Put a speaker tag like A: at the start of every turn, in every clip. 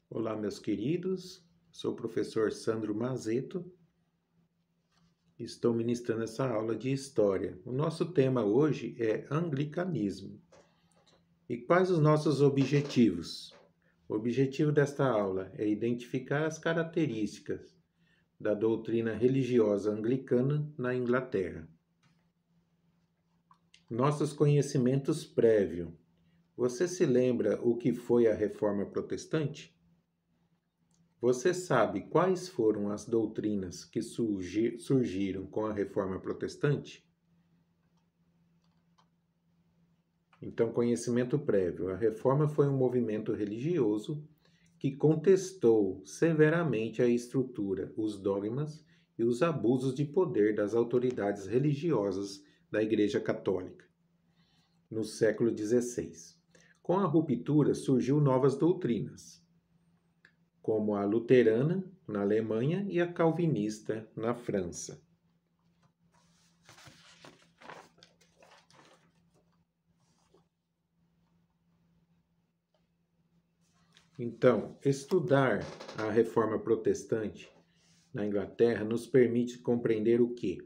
A: Olá, meus queridos. Sou o professor Sandro Mazeto. Estou ministrando essa aula de História. O nosso tema hoje é Anglicanismo. E quais os nossos objetivos? O objetivo desta aula é identificar as características da doutrina religiosa anglicana na Inglaterra. Nossos conhecimentos prévios. Você se lembra o que foi a Reforma Protestante? Você sabe quais foram as doutrinas que surgiram com a Reforma Protestante? Então, conhecimento prévio. A Reforma foi um movimento religioso que contestou severamente a estrutura, os dogmas e os abusos de poder das autoridades religiosas da Igreja Católica no século XVI. Com a ruptura, surgiu novas doutrinas, como a luterana na Alemanha e a calvinista na França. Então, estudar a Reforma Protestante na Inglaterra nos permite compreender o quê?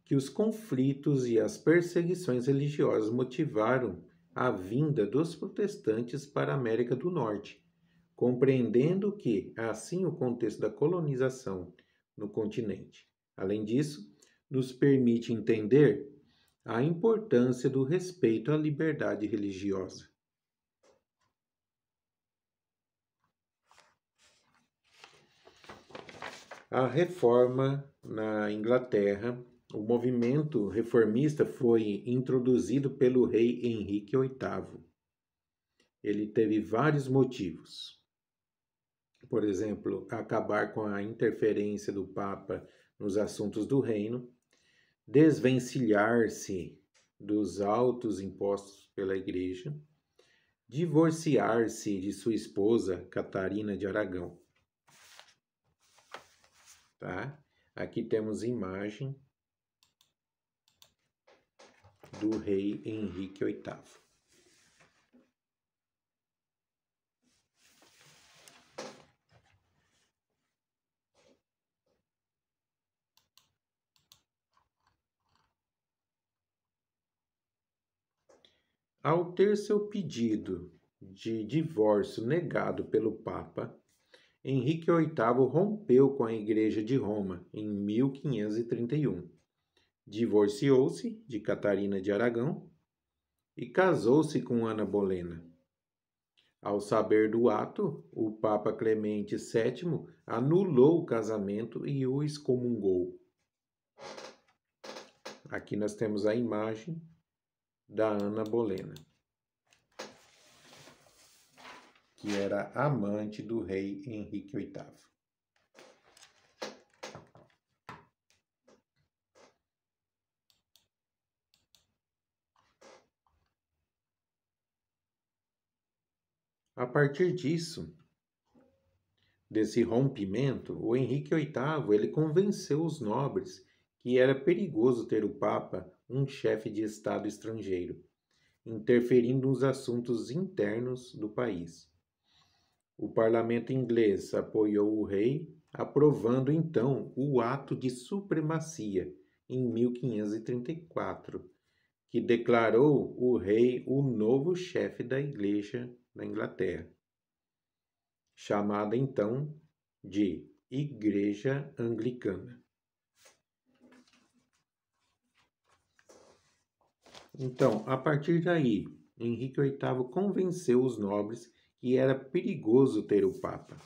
A: Que os conflitos e as perseguições religiosas motivaram a vinda dos protestantes para a América do Norte, compreendendo que, assim, o contexto da colonização no continente. Além disso, nos permite entender a importância do respeito à liberdade religiosa. A reforma na Inglaterra, o movimento reformista foi introduzido pelo rei Henrique VIII. Ele teve vários motivos. Por exemplo, acabar com a interferência do Papa nos assuntos do reino, desvencilhar-se dos altos impostos pela Igreja, divorciar-se de sua esposa Catarina de Aragão. Tá? Aqui temos imagem do rei Henrique VIII. Ao ter seu pedido de divórcio negado pelo Papa, Henrique VIII rompeu com a Igreja de Roma em 1531. Divorciou-se de Catarina de Aragão e casou-se com Ana Bolena. Ao saber do ato, o Papa Clemente VII anulou o casamento e o excomungou. Aqui nós temos a imagem da Ana Bolena, que era amante do rei Henrique VIII. A partir disso, desse rompimento, o Henrique VIII ele convenceu os nobres que era perigoso ter o Papa um chefe de Estado estrangeiro, interferindo nos assuntos internos do país. O parlamento inglês apoiou o rei, aprovando então o Ato de Supremacia, em 1534, que declarou o rei o novo chefe da Igreja da Inglaterra, chamada então de Igreja Anglicana. Então, a partir daí, Henrique VIII convenceu os nobres que era perigoso ter o Papa,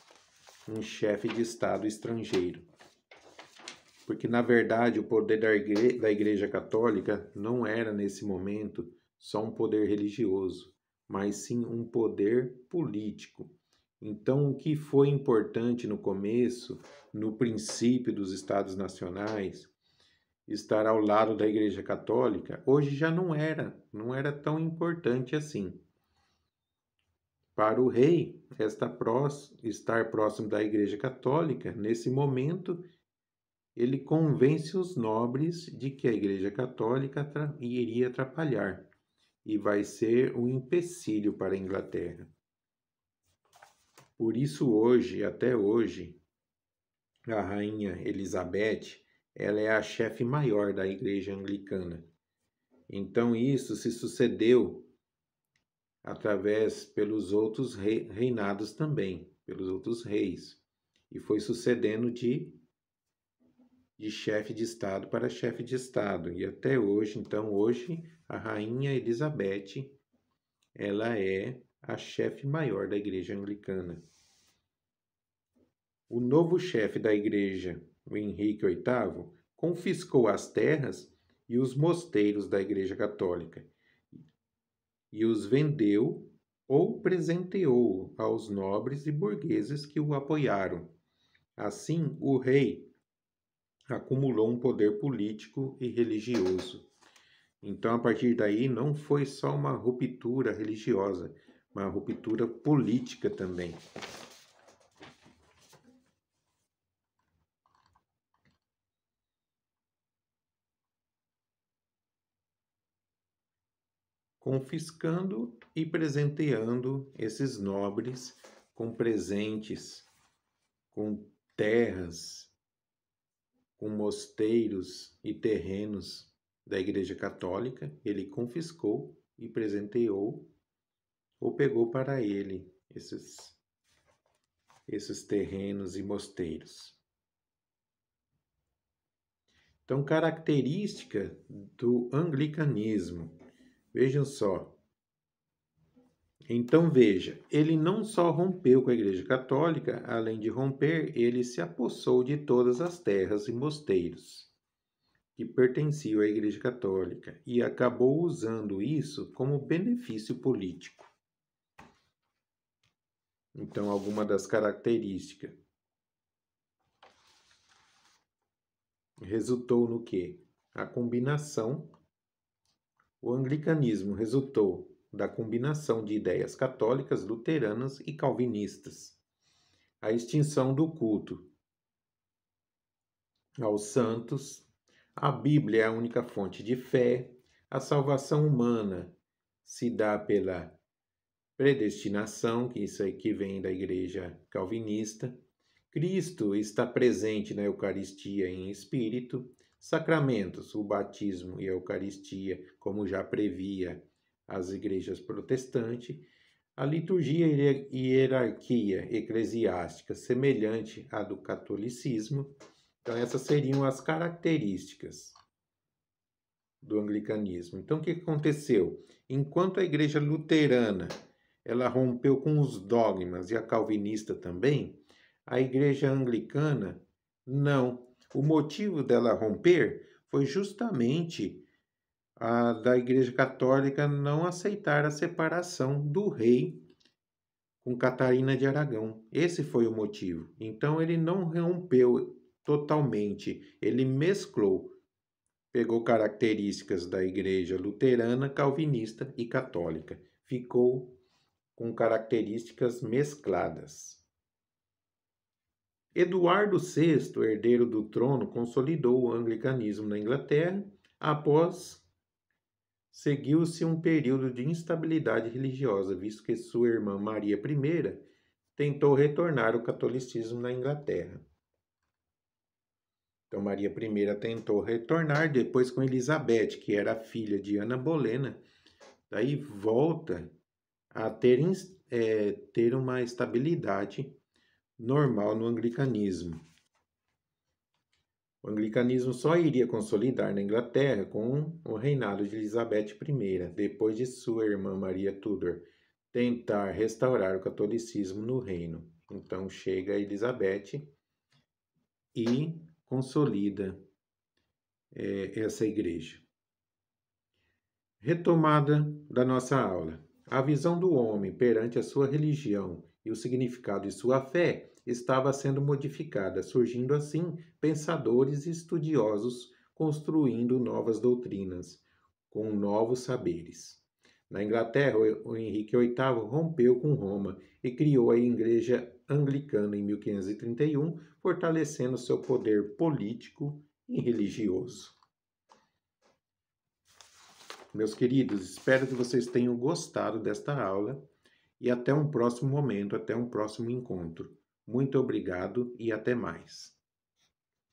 A: um chefe de Estado estrangeiro. Porque, na verdade, o poder da Igreja Católica não era, nesse momento, só um poder religioso, mas sim um poder político. Então, o que foi importante no começo, no princípio dos Estados Nacionais, estar ao lado da Igreja Católica, hoje já não era tão importante assim. Para o rei, estar próximo da Igreja Católica, nesse momento, ele convence os nobres de que a Igreja Católica iria atrapalhar e vai ser um empecilho para a Inglaterra. Por isso hoje, até hoje, a rainha Elizabeth, ela é a chefe maior da Igreja Anglicana. Então isso se sucedeu através pelos outros reinados também, pelos outros reis, e foi sucedendo de chefe de Estado para chefe de Estado. E até hoje, então, hoje, a Rainha Elizabeth, ela é a chefe maior da Igreja Anglicana. O novo chefe da Igreja, o Henrique VIII, confiscou as terras e os mosteiros da Igreja Católica e os vendeu ou presenteou aos nobres e burgueses que o apoiaram. Assim, o rei acumulou um poder político e religioso. Então, a partir daí, não foi só uma ruptura religiosa, uma ruptura política também. Confiscando e presenteando esses nobres com presentes, com terras, com mosteiros e terrenos da Igreja Católica, ele confiscou e presenteou ou pegou para ele esses terrenos e mosteiros. Então, característica do anglicanismo. Vejam só. Então, veja, ele não só rompeu com a Igreja Católica, além de romper, ele se apossou de todas as terras e mosteiros que pertenciam à Igreja Católica e acabou usando isso como benefício político. Então, alguma das características resultou no quê? A combinação, o anglicanismo resultou da combinação de ideias católicas, luteranas e calvinistas. A extinção do culto aos santos, a Bíblia é a única fonte de fé, a salvação humana se dá pela predestinação, que isso aqui vem da igreja calvinista, Cristo está presente na Eucaristia em espírito, sacramentos, o batismo e a Eucaristia, como já previa as igrejas protestantes, a liturgia e hierarquia eclesiástica semelhante à do catolicismo. Então, essas seriam as características do anglicanismo. Então, o que aconteceu? Enquanto a igreja luterana ela rompeu com os dogmas e a calvinista também, a igreja anglicana não. O motivo dela romper foi justamente a da igreja católica não aceitar a separação do rei com Catarina de Aragão. Esse foi o motivo. Então ele não rompeu totalmente, ele mesclou, pegou características da igreja luterana, calvinista e católica. Ficou com características mescladas. Eduardo VI, herdeiro do trono, consolidou o anglicanismo na Inglaterra. Após, seguiu-se um período de instabilidade religiosa, visto que sua irmã Maria I tentou retornar ao catolicismo na Inglaterra. Então, Maria I tentou retornar, depois com Elizabeth, que era filha de Ana Bolena, daí volta a ter uma estabilidade normal no anglicanismo. O anglicanismo só iria consolidar na Inglaterra com o reinado de Elizabeth I, depois de sua irmã Maria Tudor tentar restaurar o catolicismo no reino. Então chega Elizabeth e consolida essa igreja. Retomada da nossa aula. A visão do homem perante a sua religião e o significado de sua fé estava sendo modificada, surgindo assim pensadores e estudiosos construindo novas doutrinas, com novos saberes. Na Inglaterra, o Henrique VIII rompeu com Roma e criou a Igreja Anglicana em 1531, fortalecendo seu poder político e religioso. Meus queridos, espero que vocês tenham gostado desta aula e até um próximo momento, até um próximo encontro. Muito obrigado e até mais.